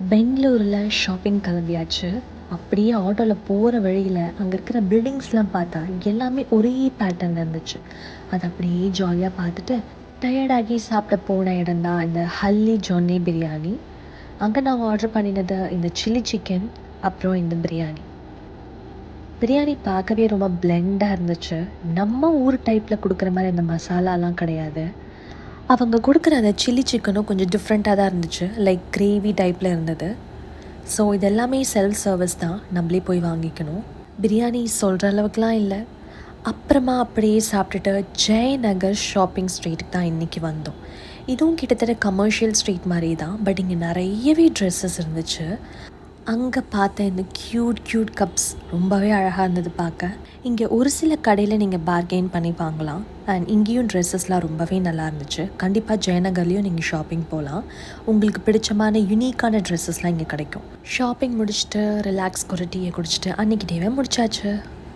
பெங்களூரில் ஷாப்பிங் கிளம்பியாச்சு. அப்படியே ஆட்டோவில் போகிற வழியில் அங்கே இருக்கிற பில்டிங்ஸ்லாம் பார்த்தா எல்லாமே ஒரே பேட்டர்னில் இருந்துச்சு. அது அப்படியே ஜாலியாக பார்த்துட்டு டயர்டாகி சாப்பிட போன இடம் தான் இந்த ஹல்லி ஜொன்னி பிரியாணி. அங்கே நான் ஆர்டர் பண்ணினது இந்த சில்லி சிக்கன், அப்புறம் இந்த பிரியாணி. பிரியாணி பார்க்கவே ரொம்ப பிளெண்டாக இருந்துச்சு. நம்ம ஊர் டைப்பில் கொடுக்குற மாதிரி அந்த மசாலாலாம் கிடையாது. அவங்க கொடுக்குற அந்த சில்லி சிக்கனும் கொஞ்சம் டிஃப்ரெண்ட்டாக தான் இருந்துச்சு. லைக் கிரேவி டைப்பில் இருந்தது. ஸோ இது எல்லாமே செல்ஃப் சர்வீஸ் தான், நம்மளே போய் வாங்கிக்கணும். பிரியாணி சொல்கிற அளவுக்குலாம் இல்லை. அப்புறமா அப்படியே சாப்பிட்டுட்டு ஜெயநகர் ஷாப்பிங் ஸ்ட்ரீட்டுக்கு தான் இன்றைக்கி வந்தோம். இதுவும் கிட்டத்தட்ட கமர்ஷியல் ஸ்ட்ரீட் மாதிரி தான். பட் இங்கே நிறையவே ட்ரெஸ்ஸஸ் இருந்துச்சு. அங்கே பார்த்த இந்த க்யூட் கப்ஸ் ரொம்பவே அழகாக இருந்தது பார்க்க. இங்கே ஒரு சில கடையில் நீங்கள் பார்கெயின் பண்ணி வாங்கலாம். அண்ட் இங்கேயும் ட்ரெஸ்ஸஸ்லாம் ரொம்பவே நல்லா இருந்துச்சு. கண்டிப்பாக ஜெயநகர்லேயும் நீங்கள் ஷாப்பிங் போகலாம். உங்களுக்கு பிடிச்சமான யூனிக்கான ட்ரெஸ்ஸஸ்லாம் இங்கே கிடைக்கும். ஷாப்பிங் முடிச்சுட்டு ரிலாக்ஸ் ஒரு டீயை குடிச்சிட்டு அன்றைக்கி டேவே முடிச்சாச்சு.